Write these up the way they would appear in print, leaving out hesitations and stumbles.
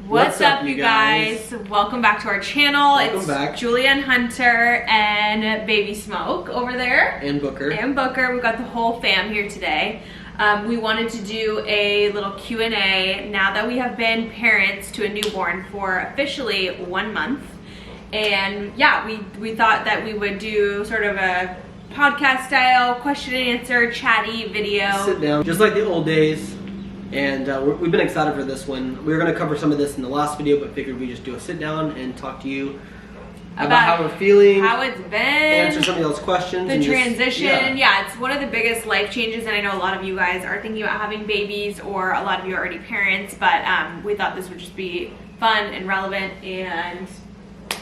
What's up, you guys? Welcome back to our channel. Welcome back. Julia and Hunter and Baby Smoke over there. And Booker. We've got the whole fam here today. We wanted to do a little Q&A now that we have been parents to a newborn for officially 1 month. And yeah, we thought that we would do sort of a podcast style question and answer chatty video. Sit down, just like the old days. And we've been excited for this one. We were going to cover some of this in the last video, but figured we'd just do a sit down and talk to you about how we're feeling, how it's been, answer some of those questions. The transition, yeah, it's one of the biggest life changes, and I know a lot of you guys are thinking about having babies, or a lot of you are already parents, but we thought this would just be fun and relevant, and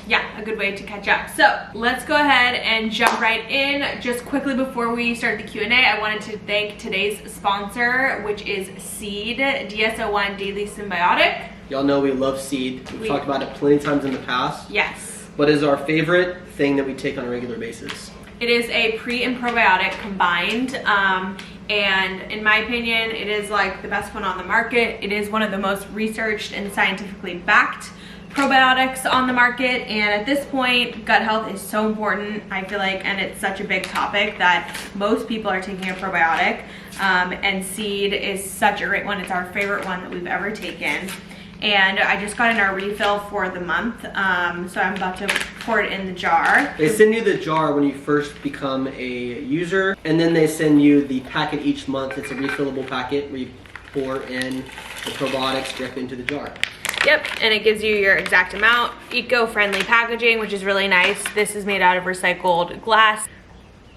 yeah, a good way to catch up. So let's go ahead and jump right in. Just quickly before we start the Q&A, I wanted to thank today's sponsor, which is Seed DS-01 Daily Symbiotic. Y'all know we love Seed. We've talked about it plenty of times in the past. Yes. But it is our favorite thing that we take on a regular basis. It is a pre and probiotic combined, and in my opinion, it is like the best one on the market. It is one of the most researched and scientifically backed probiotics on the market, and at this point gut health is so important, I feel like, and it's such a big topic that most people are taking a probiotic, and Seed is such a great one. It's our favorite one that we've ever taken, and I just got in our refill for the month, so I'm about to pour it in the jar. They send you the jar when you first become a user, and then they send you the packet each month. It's a refillable packet where you pour in the probiotics directly into the jar. Yep, and it gives you your exact amount. Eco-friendly packaging, which is really nice. This is made out of recycled glass.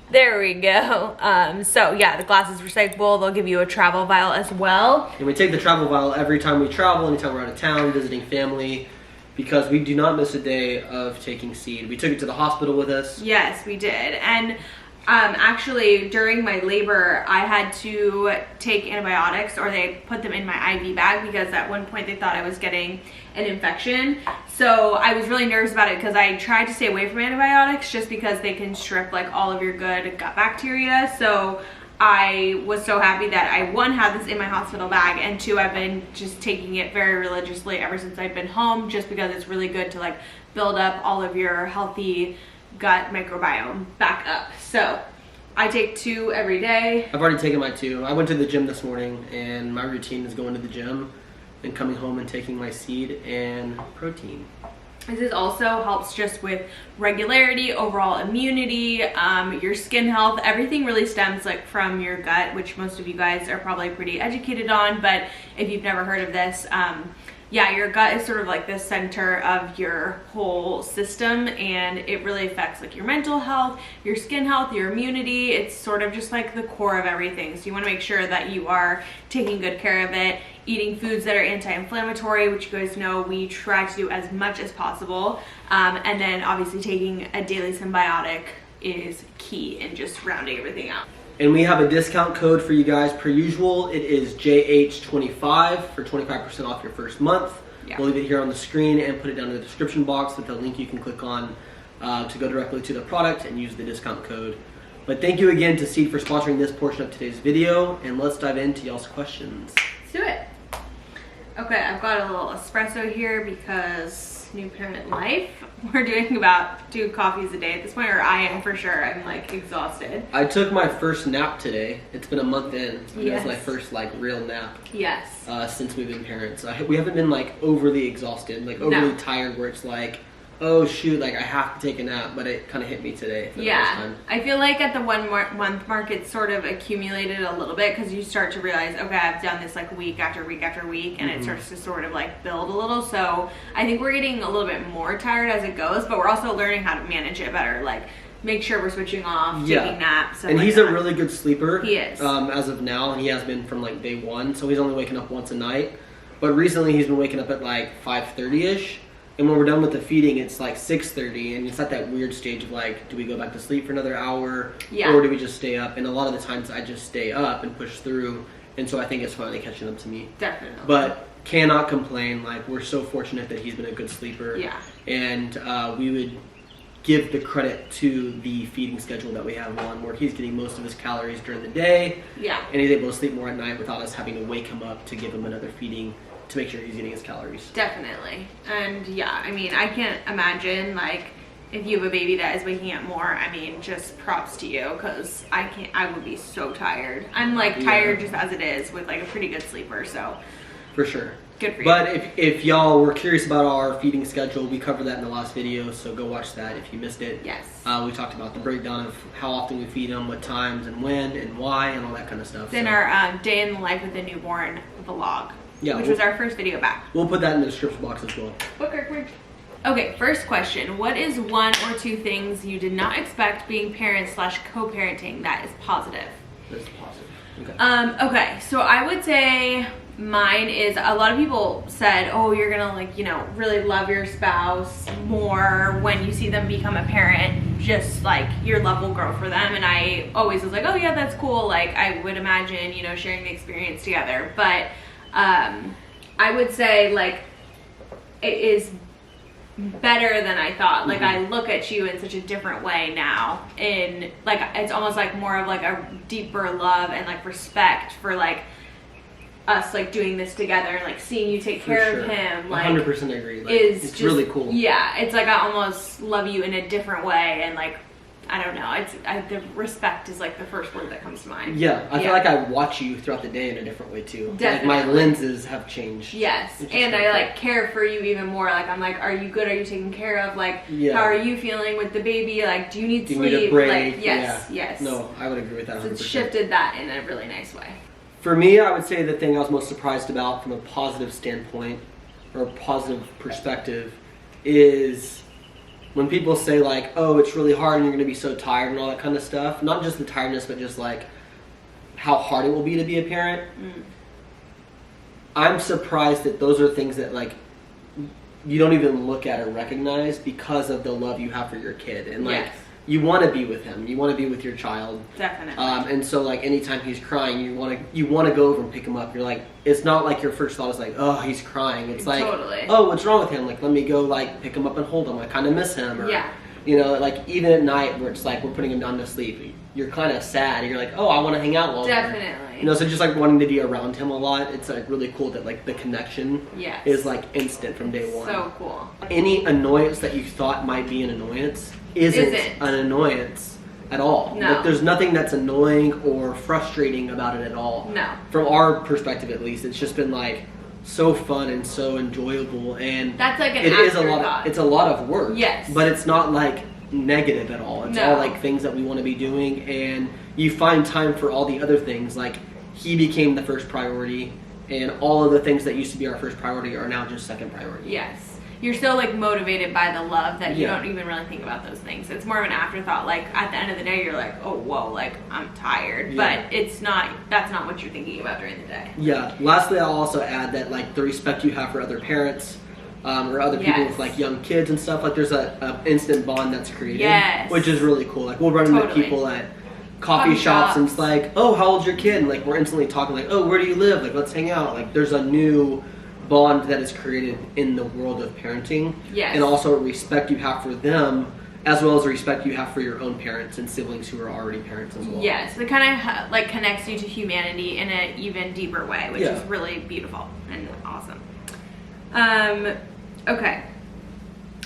There we go. So yeah, the glass is recyclable. They'll give you a travel vial as well. And we take the travel vial every time we travel, anytime we're out of town, visiting family, because we do not miss a day of taking Seed. We took it to the hospital with us. Yes, we did. And actually, during my labor, I had to take antibiotics, or they put them in my IV bag, because at one point they thought I was getting an infection. So I was really nervous about it, because I tried to stay away from antibiotics just because they can strip like all of your good gut bacteria. So I was so happy that I, one, had this in my hospital bag, and two, I've been just taking it very religiously ever since I've been home, just because it's really good to like build up all of your healthy gut microbiome back up. So I take 2 every day. I've already taken my 2. I went to the gym this morning, and my routine is going to the gym and coming home and taking my Seed and protein. This also helps just with regularity, overall immunity, your skin health. Everything really stems like from your gut, which most of you guys are probably pretty educated on, but if you've never heard of this, yeah, your gut is sort of like the center of your whole system, and it really affects like your mental health, your skin health, your immunity. It's sort of just like the core of everything. So you want to make sure that you are taking good care of it, eating foods that are anti-inflammatory, which you guys know we try to do as much as possible. And then obviously taking a daily symbiotic is key in just rounding everything out. And we have a discount code for you guys per usual. It is JH25 for 25% off your first month. Yeah. We'll leave it here on the screen and put it down in the description box with a link you can click on to go directly to the product and use the discount code. But thank you again to Seed for sponsoring this portion of today's video, and let's dive into y'all's questions. Let's do it. Okay, I've got a little espresso here because new parent life. We're doing about 2 coffees a day at this point, or I am for sure. I'm like exhausted. I took my first nap today. It's been a month in. Yes. It was my first like real nap. Yes. Since we've been parents. We haven't been like overly exhausted, like overly tired where it's like, oh shoot, like I have to take a nap, but it kind of hit me today for the first time. I feel like at the 1 month mark it's sort of accumulated a little bit, because you start to realize, okay, I've done this like week after week after week, and it starts to sort of like build a little. So I think we're getting a little bit more tired as it goes, but we're also learning how to manage it better, like make sure we're switching off, taking naps. And he's a really good sleeper. He is. As of now, and he has been from like day 1, so he's only waking up once a night. But recently he's been waking up at like 5:30ish. And when we're done with the feeding, it's like 6:30, and it's at that weird stage of like, do we go back to sleep for another hour, or do we just stay up? And a lot of the times I just stay up and push through, and so I think it's finally catching up to me. Definitely. But cannot complain. Like, we're so fortunate that he's been a good sleeper. Yeah. And we would give the credit to the feeding schedule that we have on, where he's getting most of his calories during the day. Yeah. And he's able to sleep more at night without us having to wake him up to give him another feeding to make sure he's eating his calories. Definitely. And yeah, I mean, I can't imagine like if you have a baby that is waking up more, I mean, just props to you, because I would be so tired. I'm like tired just as it is with like a pretty good sleeper, so. For sure. Good for you. But if y'all were curious about our feeding schedule, we covered that in the last video, so go watch that if you missed it. Yes. We talked about the breakdown of how often we feed them, what times and when and why and all that kind of stuff. It's in our day in the life with a newborn vlog, which was our first video back. We'll put that in the description box as well. Okay, first question. What is 1 or 2 things you did not expect being parent/co-parenting that is positive? That's positive. Okay. Okay, so I would say mine is, a lot of people said, oh, you're gonna like, you know, really love your spouse more when you see them become a parent, just like your love will grow for them. And I always was like, oh yeah, that's cool. Like I would imagine, you know, sharing the experience together. But I would say like it is better than I thought. Like I look at you in such a different way now, in like it's almost like more of like a deeper love and like respect for like us like doing this together and like seeing you take care of him. Like 100% agree. Like, it's just, just really cool. Yeah, it's like I almost love you in a different way, and like I don't know. The respect is like the first word that comes to mind. Yeah, I feel like I watch you throughout the day in a different way too. Definitely. Like my lenses have changed. Yes, and I like care for you even more. Like I'm like, are you good? Are you taken care of? Like, how are you feeling with the baby? Like, do you need sleep? Do you need a break? Like, yes. No, I would agree with that. 100%. So it's shifted that in a really nice way. For me, I would say the thing I was most surprised about from a positive standpoint or a positive perspective is when people say like, oh, it's really hard and you're going to be so tired and all that kind of stuff. Not just the tiredness, but just like how hard it will be to be a parent. I'm surprised that those are things that like you don't even look at or recognize because of the love you have for your kid. And like you want to be with him. You want to be with your child. Definitely. And so like anytime he's crying, you want to go over and pick him up. You're like, it's not like your first thought is like, oh, he's crying. It's like, oh, what's wrong with him? Like, let me go like pick him up and hold him. I kind of miss him. Or, you know, like even at night where it's like we're putting him down to sleep, you're kind of sad. You're like, oh, I want to hang out longer. Definitely. You know, so just like wanting to be around him a lot, it's like really cool that like the connection is like instant from day one. So cool. Any annoyance that you thought might be an annoyance isn't an annoyance at all. No. Like, there's nothing that's annoying or frustrating about it at all. No. From our perspective, at least, it's just been like so fun and so enjoyable, and that's like an afterthought. It's a lot of work. Yes. But it's not like negative at all. It's all like things that we want to be doing, and you find time for all the other things. Like he became the first priority, and all of the things that used to be our first priority are now just second priority. Yes. You're so like motivated by the love that you don't even really think about those things. It's more of an afterthought. Like at the end of the day, you're like, oh whoa, like I'm tired, but it's not. That's not what you're thinking about during the day. Yeah. Lastly, I'll also add that like the respect you have for other parents, or other people with like young kids and stuff. Like there's a instant bond that's created, which is really cool. Like we'll run into people at coffee shops and it's like, oh, how old's your kid? And like we're instantly talking like, oh, where do you live? Like let's hang out. Like there's a new bond that is created in the world of parenting, and also a respect you have for them, as well as a respect you have for your own parents and siblings who are already parents as well. Yes, it kind of like connects you to humanity in an even deeper way, which is really beautiful and awesome. Okay.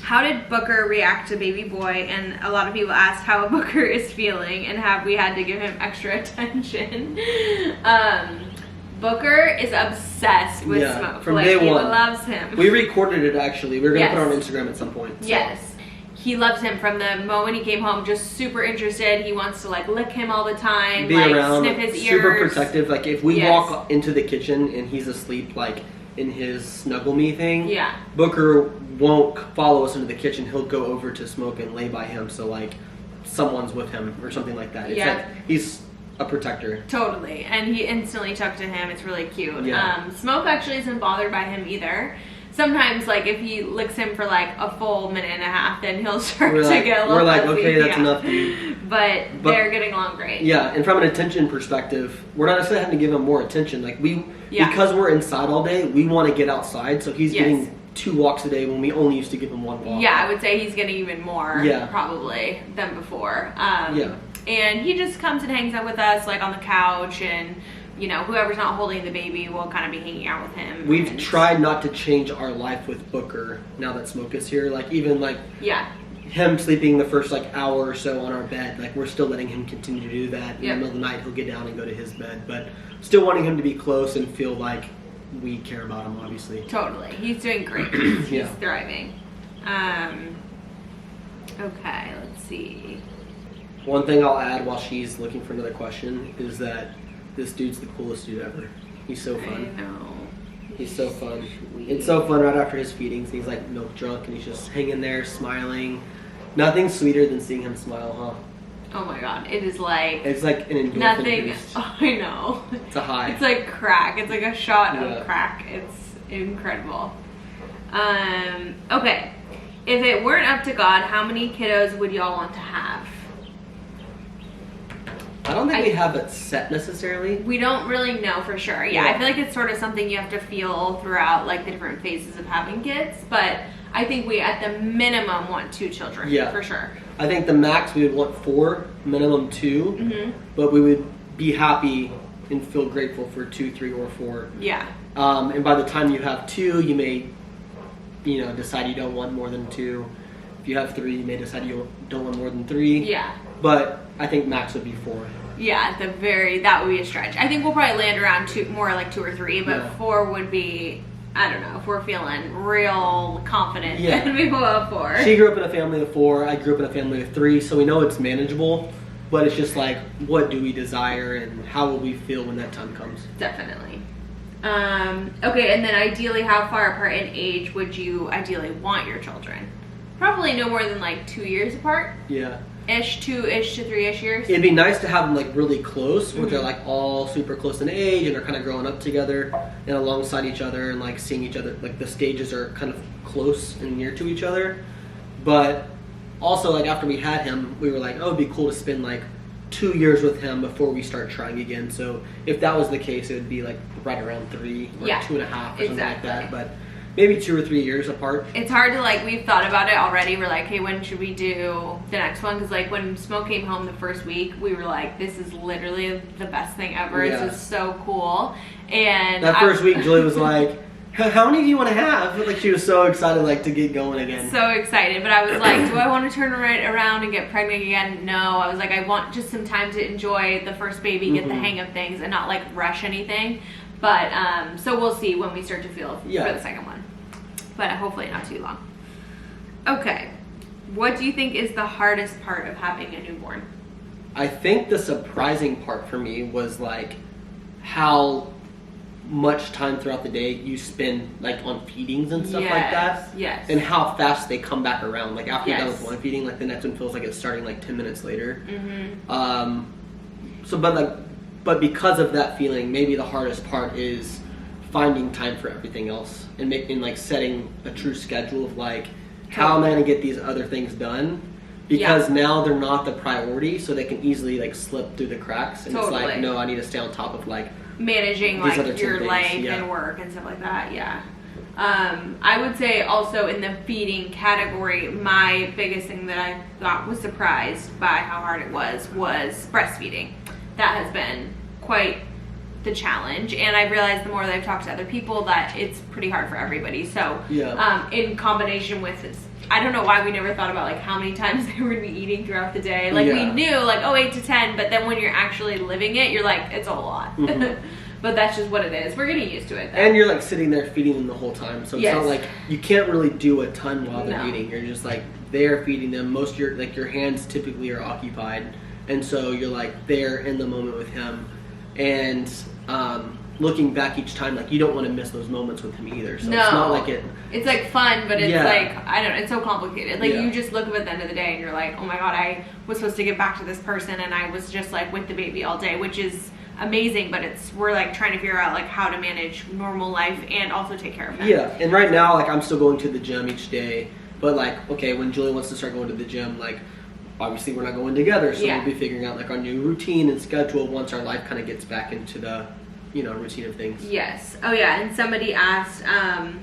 How did Booker react to baby boy? And a lot of people asked how Booker is feeling and have we had to give him extra attention. Booker is obsessed with Smoke. From day one. He loves him. We recorded it actually. We're going to put it on Instagram at some point. So. Yes. He loves him from the moment he came home, just super interested. He wants to like lick him all the time, be like around, sniff his ears. Super protective. Like if we walk into the kitchen and he's asleep, like in his snuggle me thing, Booker won't follow us into the kitchen. He'll go over to Smoke and lay by him, so like someone's with him or something like that. It's like he's a protector. Totally. And he instantly took to him. It's really cute. Yeah. Smoke actually isn't bothered by him either. Sometimes, like, if he licks him for, like, a full minute and a half, then he'll start to get a little We're like, fuzzy. okay, that's enough, dude. But they're getting along great. Yeah, and from an attention perspective, we're not necessarily having to give him more attention. Like, because we're inside all day, we want to get outside, so he's getting 2 walks a day when we only used to give him 1 walk. Yeah, I would say he's getting even more, probably, than before. And he just comes and hangs out with us, like, on the couch, and you know, whoever's not holding the baby will kind of be hanging out with him. We've tried not to change our life with Booker now that Smoke is here. Like, even like him sleeping the first like hour or so on our bed, like we're still letting him continue to do that. In the middle of the night, he'll get down and go to his bed, but still wanting him to be close and feel like we care about him, obviously. Totally. He's doing great. He's thriving. Okay, let's see. One thing I'll add while she's looking for another question is that this dude's the coolest dude ever. He's so fun. I know. He's so fun. Sweet. It's so fun right after his feedings. He's like milk drunk and he's just hanging there smiling. Nothing sweeter than seeing him smile, huh? Oh my god, it is like... It's like an endorphin nothing. boost. Oh, I know. It's a high. It's like crack. It's like a shot of crack. It's incredible. Okay. If it weren't up to God, how many kiddos would y'all want to have? I don't think we have it set necessarily. We don't really know for sure. Yeah, I feel like it's sort of something you have to feel throughout like the different phases of having kids. But I think we at the minimum want 2 children. Yeah, for sure. I think the max we would want 4, minimum 2. But we would be happy and feel grateful for 2, 3, or 4. Yeah. And by the time you have 2, you may, you know, decide you don't want more than 2. If you have 3, you may decide you don't want more than 3. Yeah. But I think max would be 4. Yeah, that would be a stretch. I think we'll probably land around 2, more like 2 or 3, but 4 would be, I don't know, if we're feeling real confident, then we will have 4. She grew up in a family of 4. I grew up in a family of 3, so we know it's manageable. But it's just like, what do we desire and how will we feel when that time comes? Definitely. Okay, and then ideally, how far apart in age would you ideally want your children? Probably no more than like 2 years apart. Yeah. 2-ish to 3-ish years. It'd be nice to have them like really close, where they're like all super close in age and they're kind of growing up together and alongside each other and like seeing each other. Like the stages are kind of close and near to each other. But also, like after we had him, we were like, oh, it'd be cool to spend like 2 years with him before we start trying again. So if that was the case, it would be like right around 3 or 2.5 or something like that. But maybe 2 or 3 years apart. It's hard to like, we've thought about it already. We're like, hey, when should we do the next one? Because like when Smoke came home the first week, we were like, this is literally the best thing ever. Yeah. This is so cool. And that first week, Julie was like, how many do you want to have? Like she was so excited like to get going again. So excited. But I was like, do I want to turn right around and get pregnant again? No. I was like, I want just some time to enjoy the first baby, get the hang of things and not like rush anything. But so we'll see when we start to feel for the second one. But hopefully not too long. Okay. What do you think is the hardest part of having a newborn? I think the surprising part for me was like how much time throughout the day you spend like on feedings and stuff like that. Yes. And how fast they come back around. Like after you're done with one feeding, like the next one feels like it's starting like 10 minutes later. But because of that feeling, maybe the hardest part is finding time for everything else and making like setting a true schedule of like how am I going to get these other things done, because now they're not the priority, so they can easily like slip through the cracks and it's like, no, I need to stay on top of like managing like your life and work and stuff like that. I would say also in the feeding category, my biggest thing that I thought was surprised by how hard it was breastfeeding. That has been quite the challenge, and I realized the more that I've talked to other people that it's pretty hard for everybody. So in combination with this, I don't know why we never thought about like how many times they were gonna be eating throughout the day. Like we knew like 8 to 10, but then when you're actually living it, you're like, it's a lot. But that's just what it is. We're getting used to it though. And you're like sitting there feeding them the whole time, so it's not like you can't really do a ton while they're eating. You're just like there feeding them. Most of your hands typically are occupied, and so you're like there in the moment with him. And looking back each time, like you don't want to miss those moments with him either. So it's not like it's like fun, but it's like, I don't know, it's so complicated. Like you just look up at the end of the day and you're like, oh my god, I was supposed to get back to this person and I was just like with the baby all day, which is amazing, but we're like trying to figure out like how to manage normal life and also take care of him. Yeah, and right now like I'm still going to the gym each day, but like, okay, when Julie wants to start going to the gym, like obviously we're not going together, so we'll be figuring out like our new routine and schedule once our life kind of gets back into the routine of things. Yes. Oh yeah, and somebody asked, have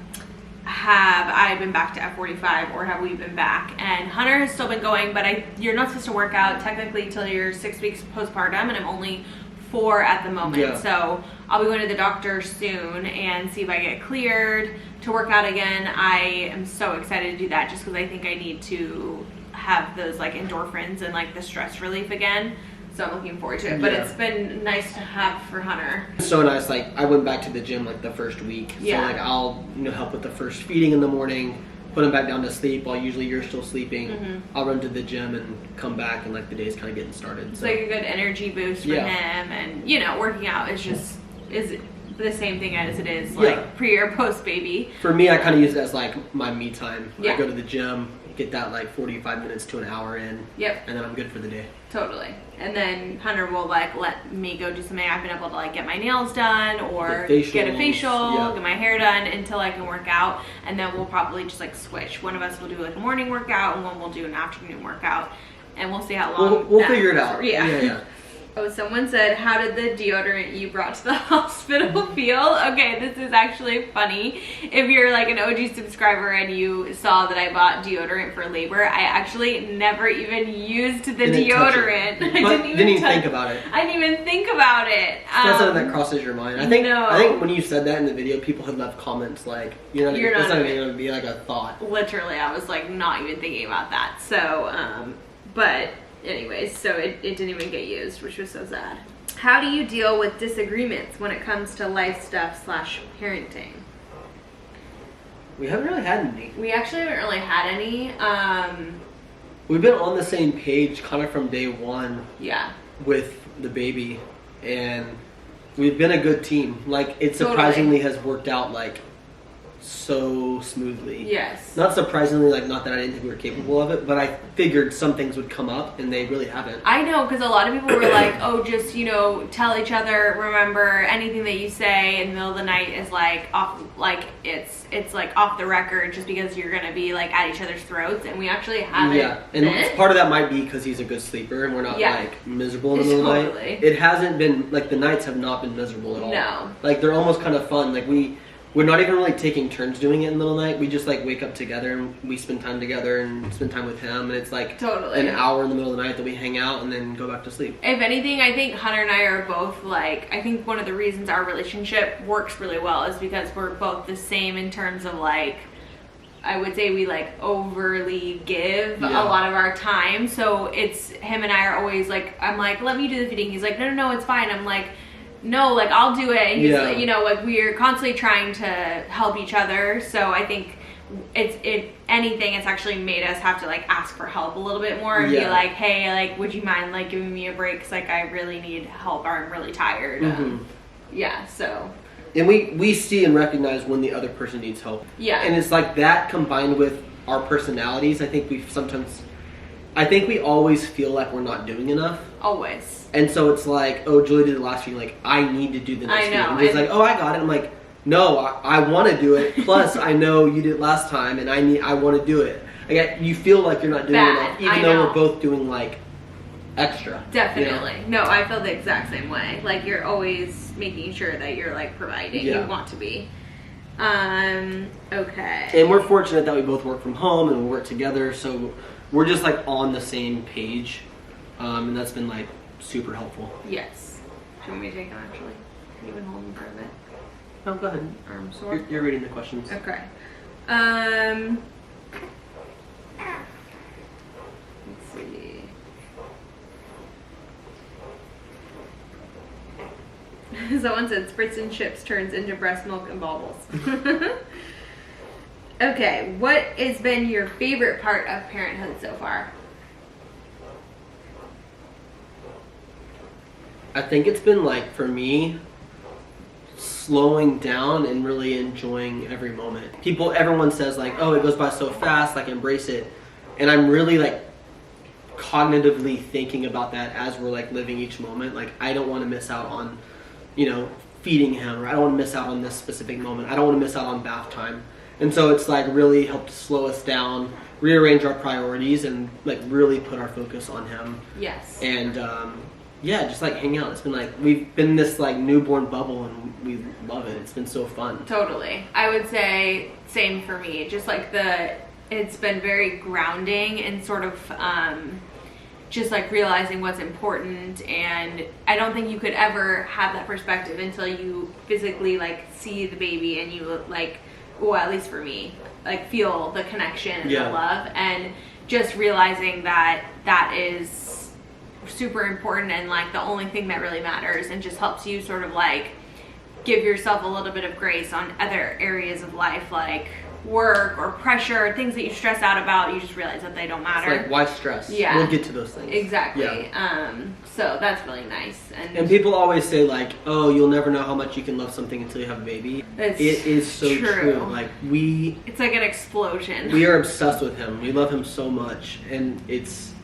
I been back to F45 or have we been back? And Hunter has still been going, but you're not supposed to work out technically till you're 6 weeks postpartum, and I'm only 4 at the moment. Yeah. So I'll be going to the doctor soon and see if I get cleared to work out again. I am so excited to do that just because I think I need to have those like endorphins and like the stress relief again. So I'm looking forward to it. But Yeah. it's been nice to have for Hunter. So nice. Like I went back to the gym like the first week. Yeah. So like I'll help with the first feeding in the morning, put him back down to sleep while usually you're still sleeping. Mm-hmm. I'll run to the gym and come back and like the day's kind of getting started. It's So like a good energy boost for Yeah. him, and working out is the same thing as it is like pre or post baby. for me, I kind of use it as like my me time. Yeah. I go to the gym, get that like 45 minutes to an hour in. Yep. And then I'm good for the day. Totally. And then Hunter will like let me go do something. I've been able to like get my nails done or get a facial, yeah. get my hair done until I can work out. And then we'll probably just like switch. One of us will do like a morning workout and one will do an afternoon workout. And we'll see how long. We'll figure it out. Yeah. Oh, someone said, how did the deodorant you brought to the hospital feel? Okay, this is actually funny. If you're like an OG subscriber and you saw that I bought deodorant for labor, I actually never even used the deodorant. I didn't even think about it. I didn't even think about it. It's not something that crosses your mind. I think when you said that in the video, people had left comments like, it's not even going to be like a thought. Literally, I was like not even thinking about that. So, but anyways, so it didn't even get used, which was so sad. How do you deal with disagreements when it comes to life stuff / parenting? We haven't really had any. We actually haven't really had any. We've been on the same page kind of from day one. Yeah. With the baby, and we've been a good team. Like it surprisingly has worked out like so smoothly. Yes. Not surprisingly, like not that I didn't think we were capable of it, but I figured some things would come up, and they really haven't. I know, because a lot of people were like, oh, just, tell each other, remember, anything that you say in the middle of the night is like off, like it's like off the record just because you're going to be like at each other's throats, and we actually haven't. Yeah, and part of that might be because he's a good sleeper and we're not like miserable in the middle of the night. It hasn't been, like the nights have not been miserable at all. No. Like they're almost kind of fun. Like we're not even really taking turns doing it in the middle of the night. We just like wake up together and we spend time together and spend time with him. And it's like an hour in the middle of the night that we hang out and then go back to sleep. If anything, I think Hunter and I are both like, I think one of the reasons our relationship works really well is because we're both the same in terms of like, I would say we like overly give a lot of our time. So it's him and I are always like, I'm like, let me do the feeding. He's like, no, it's fine. I'm like, no, like I'll do it. And he's like, like we're constantly trying to help each other. So I think if anything, it's actually made us have to like ask for help a little bit more and be like, hey, like, would you mind like giving me a break? 'Cause like I really need help or I'm really tired. So. And we see and recognize when the other person needs help. Yeah. And it's like that combined with our personalities. I think we always feel like we're not doing enough. Always. And so it's like, oh, Julie did the last feeding. Like, I need to do the next feeding. And Julie's like, oh, I got it. I'm like, no, I want to do it. Plus, I know you did it last time, and I want to do it. Like, you feel like you're not doing enough, even though we're both doing like extra. Definitely. No, I feel the exact same way. Like, you're always making sure that you're like providing. You want to be. Okay. And we're fortunate that we both work from home and we work together, so we're just like on the same page, and that's been like super helpful. Yes. Do you want me to take them actually? Can you even hold them for a bit? No, go ahead. Arm sore. You're reading the questions. Okay. Let's see. Someone said spritz and chips turns into breast milk and baubles. Okay, what has been your favorite part of parenthood so far? I think it's been like, for me, slowing down and really enjoying every moment. Everyone says like, oh, it goes by so fast, like embrace it. And I'm really like cognitively thinking about that as we're like living each moment. Like I don't want to miss out on, feeding him, or I don't want to miss out on this specific moment. I don't want to miss out on bath time. And so it's like really helped slow us down, rearrange our priorities, and like really put our focus on him. Yes. And just like hang out. It's been like, we've been in this like newborn bubble and we love it. It's been so fun. Totally. I would say same for me. Just like it's been very grounding and sort of just like realizing what's important. And I don't think you could ever have that perspective until you physically like see the baby and you like, well, at least for me, like feel the connection and the love, and just realizing that that is super important and like the only thing that really matters, and just helps you sort of like give yourself a little bit of grace on other areas of life, like work or pressure, things that you stress out about. You just realize that they don't matter. It's like, why stress? Yeah, we'll get to those things. Exactly. Yeah. So that's really nice. And people always say like, oh, you'll never know how much you can love something until you have a baby. It is so true. Like it's like an explosion. We are obsessed with him. We love him so much, and it's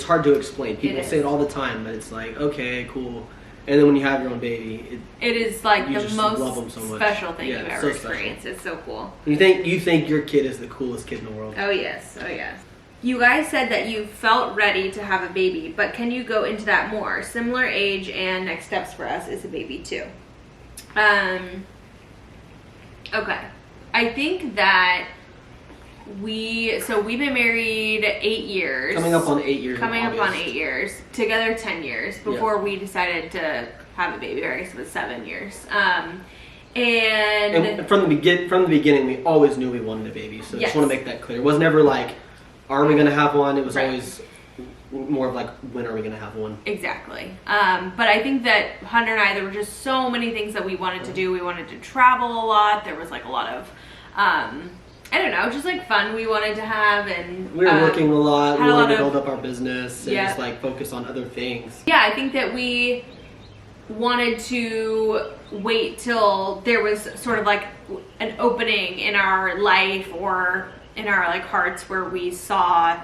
hard to explain. People say it all the time, but it's like, okay, cool. And then when you have your own baby, it is like the most special thing you've ever experienced. It's so cool. You think your kid is the coolest kid in the world? Oh yes, oh yes. You guys said that you felt ready to have a baby, but can you go into that more? Similar age and next steps for us is a baby too. Okay. I think that we've been married 8 years. Coming up on 8 years. Coming up on 8 years. Together 10 years before we decided to have a baby, or I guess it was 7 years. And from the beginning, we always knew we wanted a baby. So I just want to make that clear. It was never like, are we going to have one? It was always more of like, when are we going to have one? Exactly. But I think that Hunter and I, there were just so many things that we wanted to do. We wanted to travel a lot. There was like a lot of, I don't know, just like fun we wanted to have. And we were working a lot. We wanted to build up our business and just like focus on other things. Yeah, I think that we wanted to wait till there was sort of like an opening in our life or in our like hearts where we saw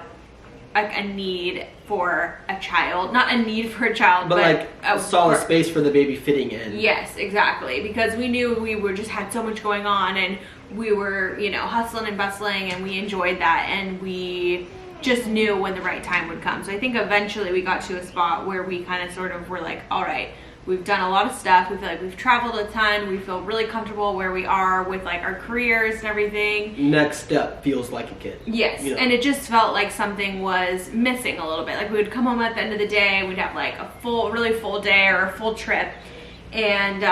like a need for a child. Not a need for a child, but like saw a space for the baby fitting in. Yes, exactly. Because we knew we were just had so much going on, and we were, you know, hustling and bustling, and we enjoyed that, and we just knew when the right time would come. So I think eventually we got to a spot where we kind of sort of were like, all right, we've done a lot of stuff. We feel like we've traveled a ton. We feel really comfortable where we are with like our careers and everything. Next step feels like a kid. Yes, you know? And it just felt like something was missing a little bit. Like we would come home at the end of the day, we'd have like a really full day or a full trip, and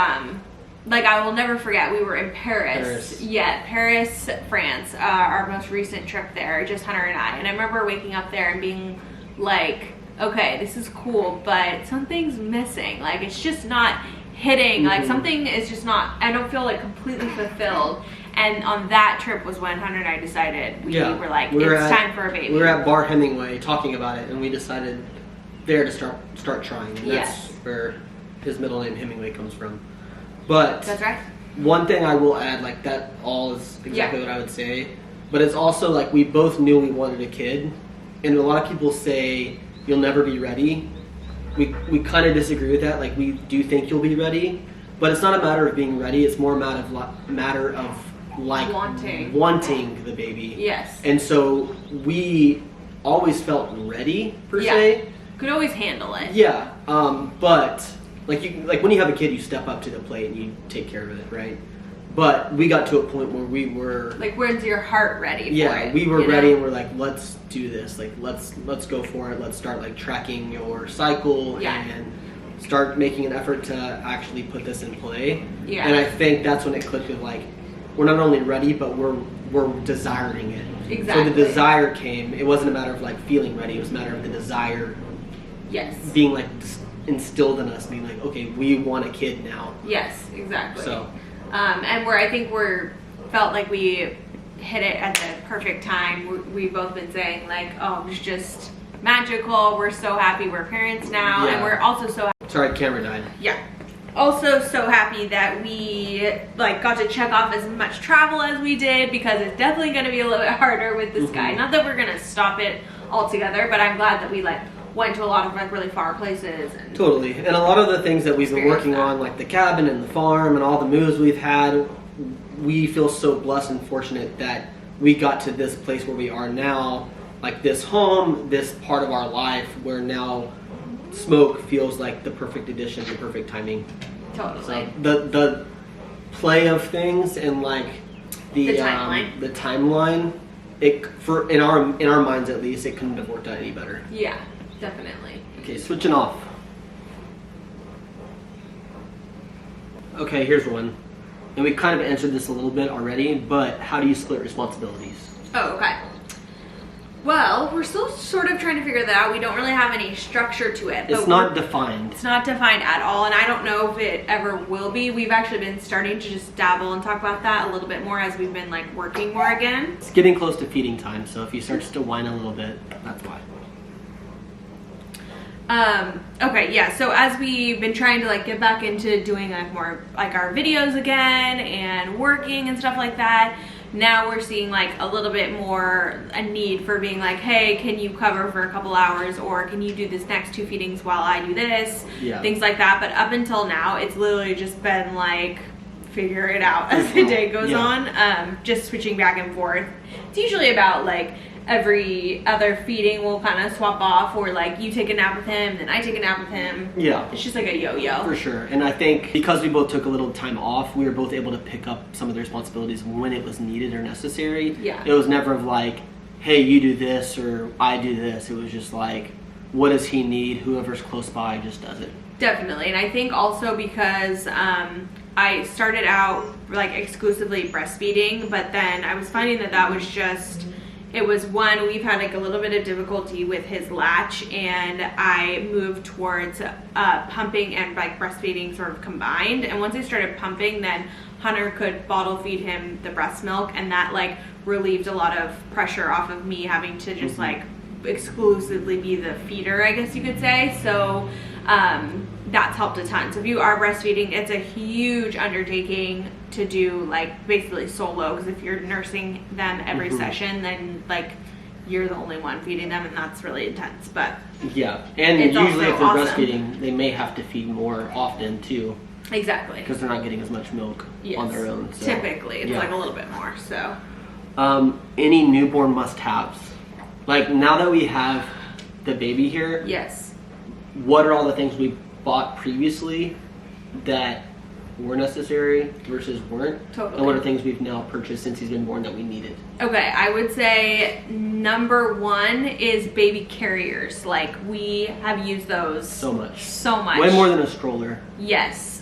like I will never forget, we were in Paris. Yeah, Paris, France, our most recent trip there, just Hunter and I. And I remember waking up there and being like, okay, this is cool, but something's missing. Like it's just not hitting. Like something is just not, I don't feel like completely fulfilled. And on that trip was when Hunter and I decided we were like, it's time for a baby. We were at Bar Hemingway talking about it, and we decided there to start trying. And that's where his middle name Hemingway comes from. But that's right. One thing I will add, like that all is exactly what I would say. But it's also like we both knew we wanted a kid, and a lot of people say you'll never be ready. We kind of disagree with that. Like we do think you'll be ready, but it's not a matter of being ready. It's more a matter of like wanting the baby. Yes. And so we always felt ready per se. Could always handle it. Yeah. But like when you have a kid, you step up to the plate and you take care of it, right? But we got to a point where we were like, where's your heart ready for it? We were ready, and we're like, let's do this. Like let's go for it. Let's start like tracking your cycle and start making an effort to actually put this in play. Yeah. And I think that's when it clicked with like, we're not only ready, but we're desiring it. Exactly. So the desire came. It wasn't a matter of like feeling ready. It was a matter of the desire. Yes. Being like instilled in us, being like, okay, we want a kid now. Yes, exactly. So. And I think felt like we hit it at the perfect time. We've both been saying like, oh, it's just magical. We're so happy we're parents now, and we're also so happy. Sorry, camera died. Yeah. Also so happy that we like got to check off as much travel as we did, because it's definitely going to be a little bit harder with this guy. Not that we're going to stop it altogether, but I'm glad that we like went to a lot of like really far places. And totally. And a lot of the things that we've been working on, like the cabin and the farm and all the moves we've had, we feel so blessed and fortunate that we got to this place where we are now, like this home, this part of our life where now Smoke feels like the perfect addition, the perfect timing. Totally. So the play of things and like the timeline, in our minds at least, it couldn't have worked out any better. Yeah. Definitely. Okay, switching off. Okay, here's one. And we kind of answered this a little bit already, but how do you split responsibilities? Oh, okay. Well, we're still sort of trying to figure that out. We don't really have any structure to it. It's not defined. It's not defined at all, and I don't know if it ever will be. We've actually been starting to just dabble and talk about that a little bit more as we've been like working more again. It's getting close to feeding time, so if he starts to whine a little bit, that's why. Okay, yeah, so as we've been trying to like get back into doing like more like our videos again and working and stuff like that, now we're seeing like a little bit more a need for being like, hey, can you cover for a couple hours, or can you do this next 2 feedings while I do this? Yeah. Things like that. But up until now, it's literally just been like figure it out as the day goes on, just switching back and forth. It's usually about like every other feeding we'll kind of swap off, or like you take a nap with him, then I take a nap with him. Yeah. It's just like a yo-yo. For sure. And I think because we both took a little time off, we were both able to pick up some of the responsibilities when it was needed or necessary. Yeah. It was never of like, hey, you do this or I do this. It was just like, what does he need? Whoever's close by just does it. Definitely. And I think also because I started out like exclusively breastfeeding, but then I was finding that that was just, it was one, we've had like a little bit of difficulty with his latch, and I moved towards pumping and like breastfeeding sort of combined. And once I started pumping, then Hunter could bottle feed him the breast milk, and that like relieved a lot of pressure off of me having to just like exclusively be the feeder, I guess you could say. So that's helped a ton. So if you are breastfeeding, it's a huge undertaking to do like basically solo, because if you're nursing them every session, then like you're the only one feeding them, and that's really intense. But yeah, and it's usually if they're awesome. breastfeeding, they may have to feed more often too, exactly, because they're not getting as much milk on their own. So. Typically it's like a little bit more. So any newborn must-haves, like now that we have the baby here, yes, what are all the things we bought previously that were necessary versus weren't? Totally. And what are things we've now purchased since he's been born that we needed? Okay, I would say number one is baby carriers. Like we have used those So much. Way more than a stroller. Yes.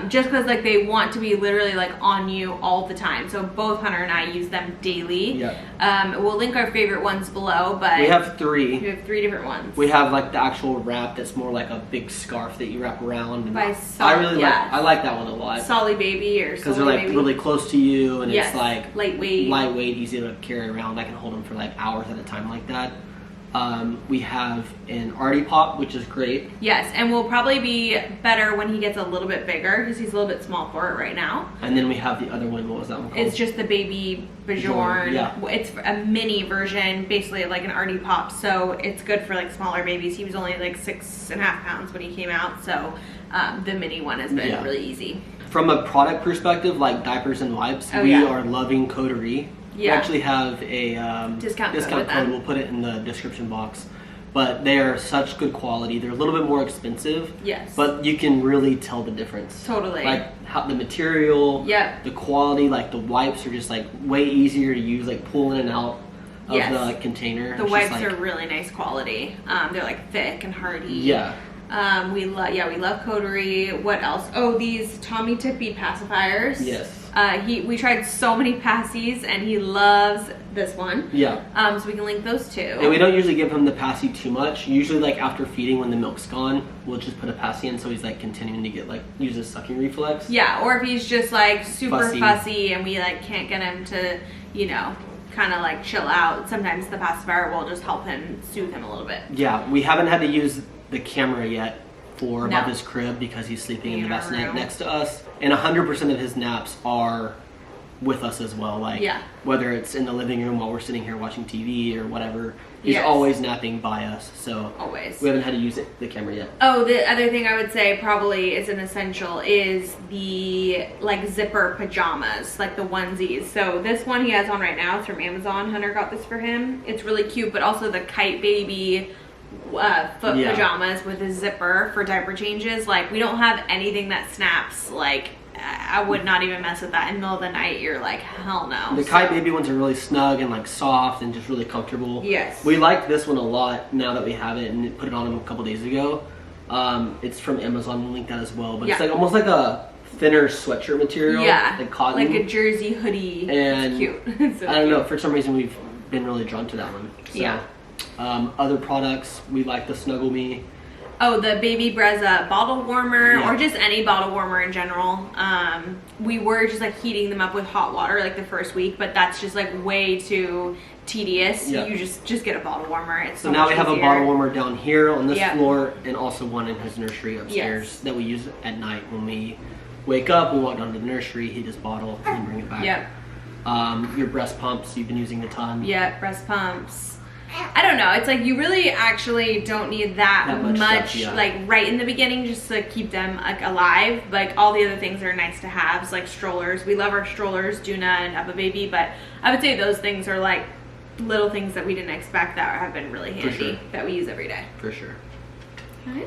Just because like they want to be literally like on you all the time. So both Hunter and I use them daily. Yeah. We'll link our favorite ones below, but We have 3. we have 3 different ones. We have like the actual wrap that's more like a big scarf that you wrap around. And By I like that one a lot. Solly Baby or because they're like Baby. really close to you, and Yes. it's like lightweight, easy to carry around. I can hold them for like hours at a time like that. We have an Artie Pop, which is great. Yes, and will probably be better when he gets a little bit bigger, because he's a little bit small for it right now. And then we have the other one. What was that one called? It's just the Baby Bjorn. Yeah. It's a mini version, basically like an Artie Pop, so it's good for like smaller babies. He was only like 6.5 pounds when he came out, so the mini one has been really easy. From a product perspective, like diapers and wipes, we are loving Coterie. We actually have a discount code. We'll put it in the description box. But they are such good quality. They're a little bit more expensive. Yes. But you can really tell the difference. Totally. Like how the material, the quality, like the wipes are just like way easier to use, like pull in and out of the container. The wipes are really nice quality. They're like thick and hardy. Yeah. We love Coterie. What else? Oh, these Tommy Tippy pacifiers. Yes. We tried so many passies, and he loves this one. Yeah. So we can link those two. And we don't usually give him the passy too much. Usually, like after feeding, when the milk's gone, we'll just put a passy in, so he's like continuing to get like use his sucking reflex. Yeah, or if he's just like super fussy and we like can't get him to, you know, kind of like chill out, sometimes the pacifier will just help him, soothe him a little bit. Yeah, we haven't had to use the camera yet for above his crib because he's sleeping in the bassinet next to us, and 100% of his naps are with us as well. Like whether it's in the living room while we're sitting here watching TV or whatever, he's always napping by us. So always. We haven't had to use the camera yet. Oh, the other thing I would say probably is an essential is the like zipper pajamas, like the onesies. So this one he has on right now, it's from Amazon. Hunter got this for him. It's really cute, but also the Kite Baby foot pajamas with a zipper for diaper changes. Like we don't have anything that snaps like I would not even mess with that. In the middle of the night, you're like, hell no. The Kite Baby ones are really snug and like soft and just really comfortable. Yes. We like this one a lot now that we have it, and put it on a couple days ago. It's from Amazon, we'll link that as well. But it's like almost like a thinner sweatshirt material. Yeah. Like cotton. Like a jersey hoodie. And it's cute. It's so I don't cute. know, for some reason we've been really drawn to that one. So, Yeah. Other products, we like the Snuggle Me. Oh, the Baby Brezza bottle warmer, Yeah. or just any bottle warmer in general. We were just like heating them up with hot water like the first week, but that's just like way too tedious. Yeah. You just get a bottle warmer. It's So now we much have a easier. bottle warmer down here on this Yeah. floor, and also one in his nursery upstairs Yes. that we use at night when we wake up. We walk down to the nursery, heat his bottle, and bring it back. Yep. Your breast pumps, you've been using a ton. Yeah, breast pumps. I don't know. It's like you really actually don't need that much much, stuff, yeah. like right in the beginning, just to keep them like alive. Like all the other things are nice to have, like strollers. We love our strollers, Duna and Uppa Baby, but I would say those things are like little things that we didn't expect that have been really handy sure. that we use every day. For sure. Hi.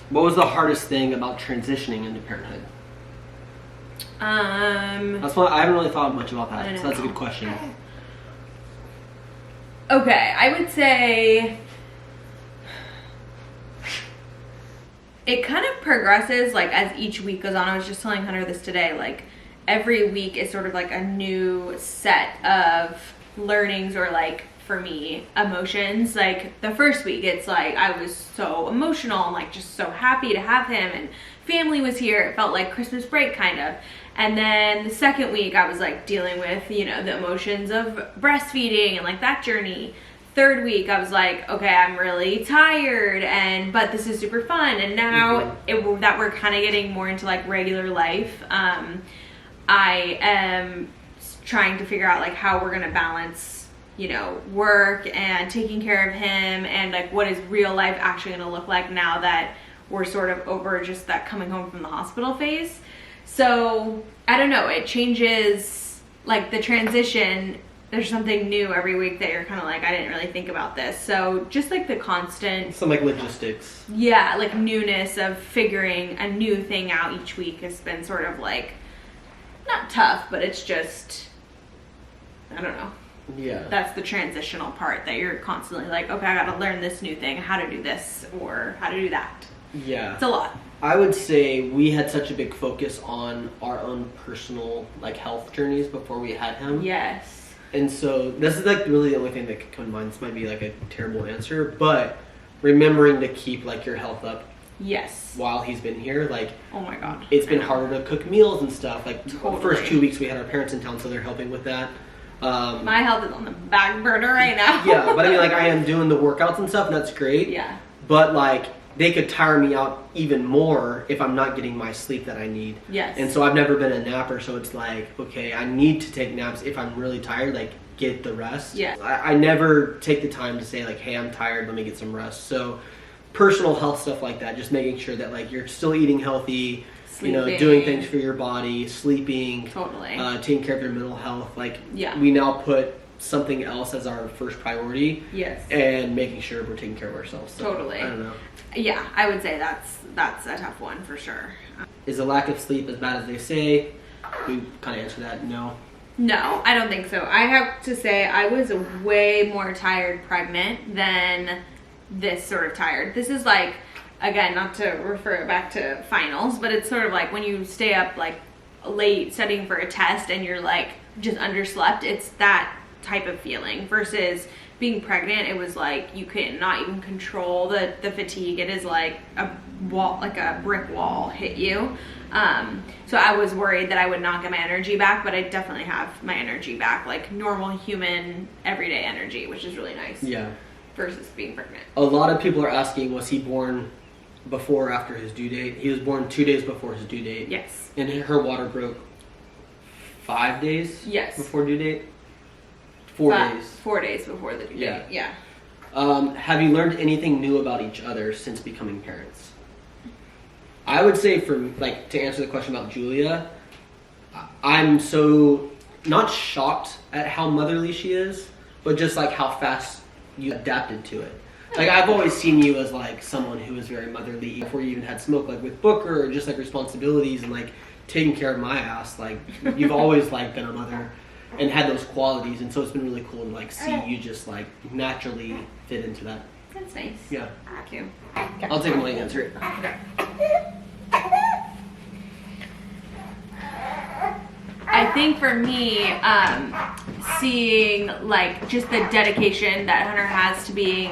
What was the hardest thing about transitioning into parenthood? That's why I haven't really thought much about I that, know. so that's a good question. Okay, I would say it kind of progresses like as each week goes on. I was just telling Hunter this today, like every week is sort of like a new set of learnings, or like for me, emotions. Like the first week it's like I was so emotional and like just so happy to have him, and family was here. It felt like Christmas break kind of. And then the second week I was like dealing with, you know, the emotions of breastfeeding and like that journey. Third week I was like, okay, I'm really tired, but this is super fun. And now that we're kind of getting more into like regular life, I am trying to figure out like how we're gonna balance, you know, work and taking care of him, and like what is real life actually gonna look like now that we're sort of over just that coming home from the hospital phase. So I don't know, it changes, like the transition, there's something new every week that you're kind of like, I didn't really think about this. So just like the constant, Some like logistics. yeah, like newness of figuring a new thing out each week has been sort of like, not tough, but it's just, I don't know. Yeah. That's the transitional part that you're constantly like, okay, I gotta learn this new thing, how to do this or how to do that. Yeah. It's a lot. I would say we had such a big focus on our own personal like health journeys before we had him. Yes. And so this is like really the only thing that could come to mind. This might be like a terrible answer, but remembering to keep like your health up Yes. while he's been here, like Oh my god. it's been I know. harder to cook meals and stuff. Like the Totally. first 2 weeks we had our parents in town, so they're helping with that. My health is on the back burner right now. Yeah, but I mean like I am doing the workouts and stuff, and that's great. Yeah. But like they could tire me out even more if I'm not getting my sleep that I need. Yes. And so I've never been a napper, so it's like, okay, I need to take naps if I'm really tired, like get the rest. Yeah. I never take the time to say like, hey, I'm tired, let me get some rest. So personal health stuff like that, just making sure that like you're still eating healthy, you know, Sleeping. doing things for your body, sleeping, Totally. taking care of your mental health. Like Yeah. we now put something else as our first priority. Yes. And making sure we're taking care of ourselves. So, Totally. I don't know. Yeah, I would say that's a tough one for sure. Is the lack of sleep as bad as they say? We kind of answer that no. No, I don't think so. I have to say I was way more tired pregnant than this sort of tired. This is like, again, not to refer it back to finals, but it's sort of like when you stay up like late studying for a test and you're like just underslept. It's that type of feeling versus being pregnant. It was like you could not even control the fatigue. It is like a wall, like a brick wall hit you. So I was worried that I would not get my energy back, but I definitely have my energy back, like normal human everyday energy, which is really nice. Yeah. Versus being pregnant. A lot of people are asking, was he born before or after his due date? He was born 2 days before his due date. Yes. And her water broke 5 days Yes. before due date? 4 days. 4 days before the due Yeah. date. Yeah. Have you learned anything new about each other since becoming parents? I would say for, like, to answer the question about Julia, I'm so not shocked at how motherly she is, but just like how fast you adapted to it. Like, I've always seen you as like someone who is very motherly before you even had Smoke, like with Booker, or just like responsibilities and like taking care of my ass. Like, you've always like been a mother and had those qualities, and so it's been really cool to like see you just like naturally fit into that. That's nice. Yeah. Thank you. I'll take my answer it. I think for me, seeing like just the dedication that Hunter has to being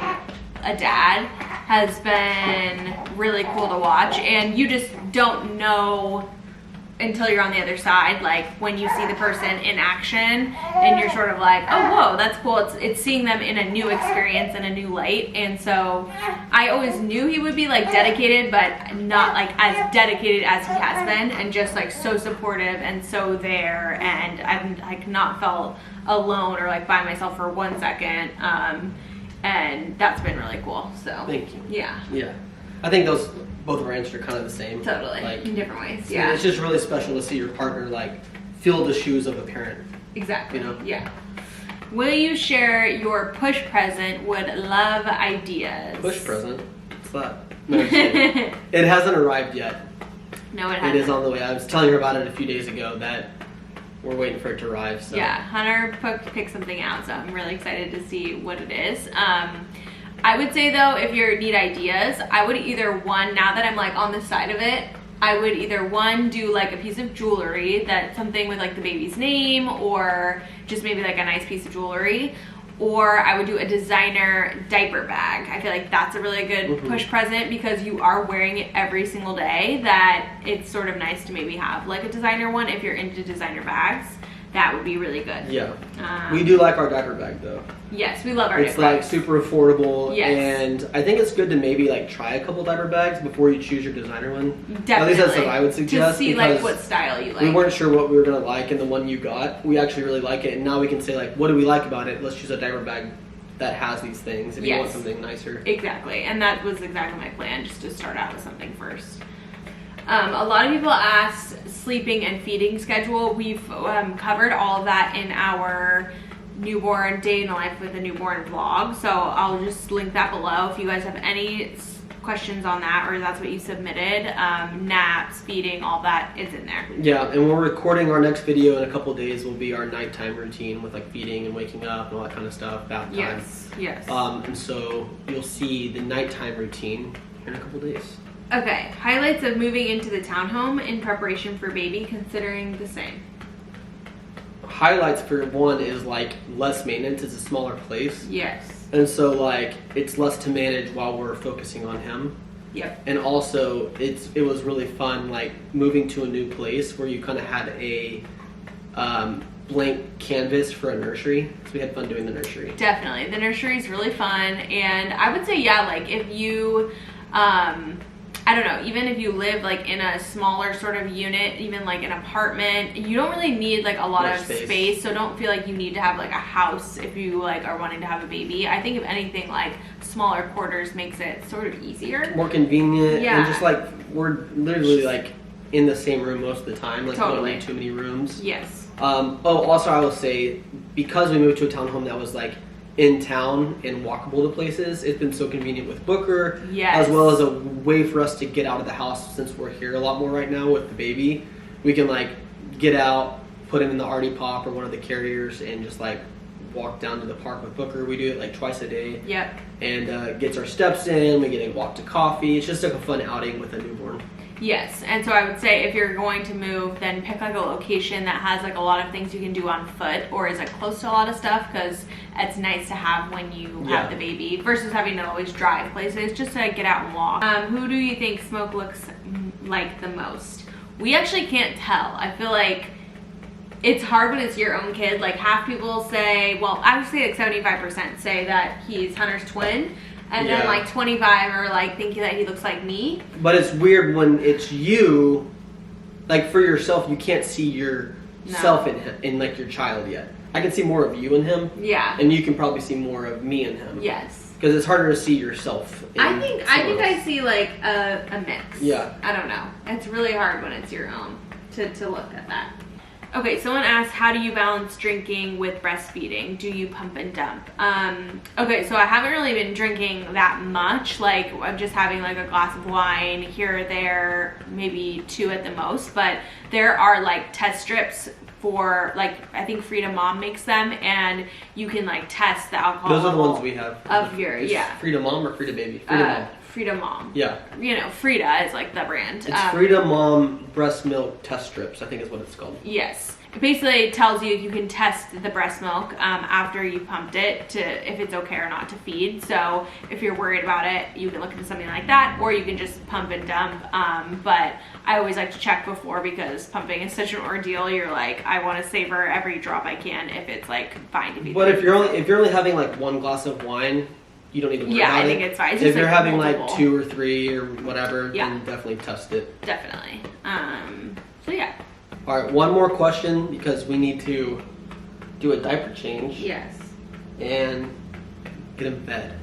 a dad has been really cool to watch, and you just don't know until you're on the other side, like when you see the person in action and you're sort of like, oh whoa, that's cool. It's seeing them in a new experience and a new light. And so I always knew he would be like dedicated, but not like as dedicated as he has been, and just like so supportive and so there, and I've like not felt alone or like by myself for 1 second, and that's been really cool. So Thank you. Yeah, I think both of our answers are kind of the same. totally, Like, in different ways. so Yeah, it's just really special to see your partner like fill the shoes of a parent. exactly. You know? Yeah. Will you share your push present? Would love ideas. Push present? What's that? No, I'm just kidding. It hasn't arrived yet. No, it It hasn't. is on the way. I was telling her about it a few days ago that we're waiting for it to arrive. So. Yeah, Hunter picked something out, so I'm really excited to see what it is. I would say though, if you need ideas, I would either now that I'm like on the side of it, I would either do like a piece of jewelry that's something with like the baby's name, or just maybe like a nice piece of jewelry, or I would do a designer diaper bag. I feel like that's a really good push present because you are wearing it every single day, that it's sort of nice to maybe have like a designer one if you're into designer bags. That would be really good. Yeah. We do like our diaper bag though. Yes, we love our It's diaper like bags. super affordable, Yes. and I think it's good to maybe like try a couple diaper bags before you choose your designer one. Definitely. At least that's what I would suggest. To see like because what style you like. we weren't sure what we were gonna like, and the one you got, we actually really like it, and now we can say like, what do we like about it? Let's choose a diaper bag that has these things if you want Yes. something nicer. Exactly, and that was exactly my plan, just to start out with something first. A lot of people asked sleeping and feeding schedule. We've covered all of that in our newborn day in the life with a newborn vlog, so I'll just link that below if you guys have any questions on that, or that's what you submitted. Naps, feeding, all that is in there. Yeah, and we're recording our next video in a couple days. Will be our nighttime routine with like feeding and waking up and all that kind of stuff, bath time. Yes. And so you'll see the nighttime routine in a couple days. Okay, highlights of moving into the townhome in preparation for baby, considering the same. Highlights for one is like less maintenance. It's a smaller place. Yes. And so like it's less to manage while we're focusing on him. Yep. And also it was really fun like moving to a new place where you kind of had a blank canvas for a nursery. So we had fun doing the nursery. Definitely. The nursery is really fun, and I would say, yeah, like if you I don't know, even if you live like in a smaller sort of unit, even like an apartment, you don't really need like a lot Much of space. space, so don't feel like you need to have like a house if you like are wanting to have a baby. I think if anything, like smaller quarters makes it sort of easier. More convenient. Yeah. And just like we're literally like in the same room most of the time. Like we Totally. don't need too many rooms. Yes. Also I will say, because we moved to a townhome that was like in town and walkable to places, it's been so convenient with Booker, Yes. as well as a way for us to get out of the house. Since we're here a lot more right now with the baby, we can like get out, put him in the Artie Pop or one of the carriers, and just like walk down to the park with Booker. We do it like twice a day, Yep. and gets our steps in. We get a walk to coffee. It's just like a fun outing with a newborn. Yes, and so I would say if you're going to move, then pick like a location that has like a lot of things you can do on foot, or is like close to a lot of stuff, because it's nice to have when you Yeah. have the baby versus having to always drive places, just to get out and walk. Who do you think Smoke looks like the most? We actually can't tell. I feel like it's hard when it's your own kid. Like half people say, well, I would say like 75% say that he's Hunter's twin. And then Yeah. like 25 are like thinking that he looks like me. But it's weird when it's you, like for yourself, you can't see yourself in him, in like your child yet. I can see more of you in him, Yeah. and you can probably see more of me in him. Yes. Because it's harder to see yourself. In I think someone else. I see like a mix. Yeah. I don't know. It's really hard when it's your own to look at that. Okay, someone asked, how do you balance drinking with breastfeeding? Do you pump and dump? Okay, so I haven't really been drinking that much. Like, I'm just having like a glass of wine here or there, maybe 2 at the most. But there are like test strips for, like, I think Frida Mom makes them, and you can like test the alcohol Those are the level ones we have. of your, Is yeah. Frida Mom or Frida Baby? Frida Mom. Frida Mom. Yeah. You know, Frida is like the brand. It's Frida Mom breast milk test strips, I think is what it's called. Yes. It basically tells you if you can test the breast milk after you pumped it to if it's okay or not to feed. So if you're worried about it, you can look into something like that, or you can just pump and dump. But I always like to check before, because pumping is such an ordeal. You're like, I want to savor every drop I can if it's like fine to be. But if you're only having like 1 glass of wine, you don't even worry about it. Yeah, I think it's fine. It's if just, you're like, having multiple. like 2 or 3 or whatever, Yeah. then definitely test it. Definitely. So yeah. All right, one more question, because we need to do a diaper change Yes. and get in bed.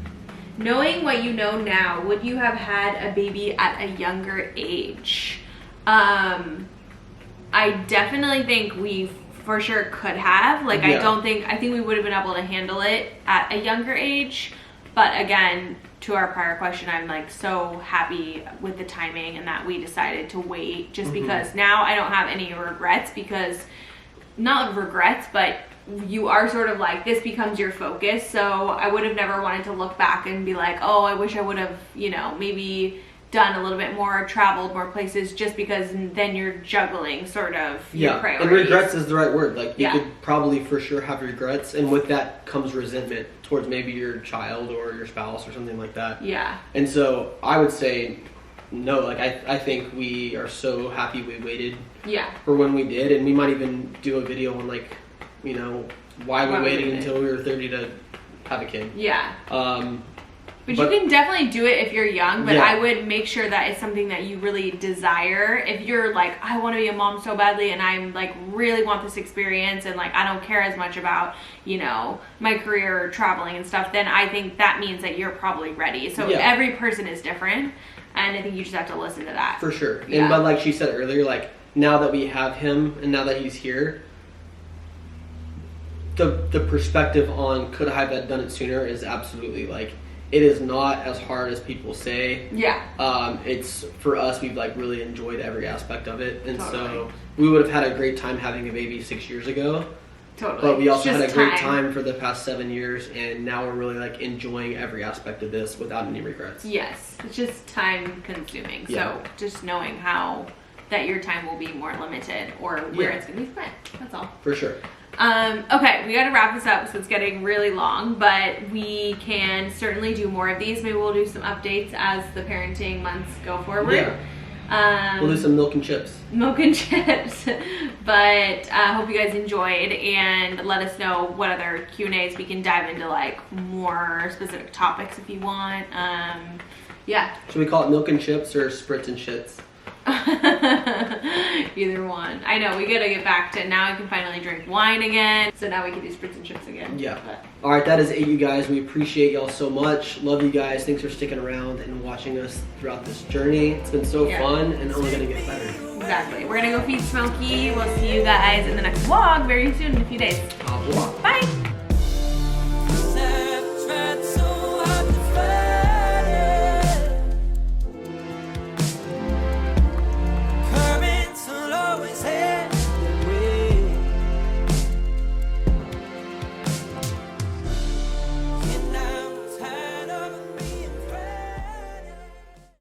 Knowing what you know now, would you have had a baby at a younger age? I definitely think we for sure could have. Like, Yeah. I think we would have been able to handle it at a younger age. But again, to our prior question, I'm like so happy with the timing and that we decided to wait, just because now I don't have any regrets, because not regrets, but you are sort of like, this becomes your focus. So I would have never wanted to look back and be like, oh, I wish I would have, you know, maybe done a little bit more, traveled more places, just because then you're juggling sort of your priorities. And regrets is the right word. Like, you Yeah. could probably for sure have regrets, and with that comes resentment towards maybe your child or your spouse or something like that. Yeah. And so I would say no. Like, I think we are so happy we waited Yeah. for when we did, and we might even do a video on, like, you know, why we waited until we were 30 to have a kid. Yeah. But But- you can definitely do it if you're young, but Yeah. I would make sure that it's something that you really desire. If you're like, I want to be a mom so badly, and I'm like, really want this experience, and like, I don't care as much about, you know, my career or traveling and stuff, then I think that means that you're probably ready. So Yeah. every person is different, and I think you just have to listen to that. For sure. Yeah. And but like she said earlier, like, now that we have him and now that he's here, the perspective on could I have done it sooner is absolutely, like, it is not as hard as people say. Yeah. It's, for us, we've like really enjoyed every aspect of it, and Totally. so we would have had a great time having a baby 6 years ago. Totally. But we also It's had a just great time for the past 7 years, and now we're really like enjoying every aspect of this without any regrets. Yes, it's just time consuming. Yeah. So just knowing how that your time will be more limited, or where Yeah. it's gonna be spent. That's all. For sure. Okay, we gotta wrap this up, so it's getting really long, but we can certainly do more of these. Maybe we'll do some updates as the parenting months go forward. Yeah. We'll do some milk and chips. Milk and chips. But hope you guys enjoyed, and let us know what other Q&As we can dive into, like more specific topics if you want. Yeah. Should we call it milk and chips or spritz and shits? Either one. I know, we gotta get back to, now I can finally drink wine again, so now we can do spritz and chips again. Yeah. But All right, that is it, you guys. We appreciate y'all so much. Love you guys. Thanks for sticking around and watching us throughout this journey. It's been so fun and only gonna get better. exactly. We're gonna go feed Smokey. We'll see you guys in the next vlog very soon, in a few days. Au revoir. Bye.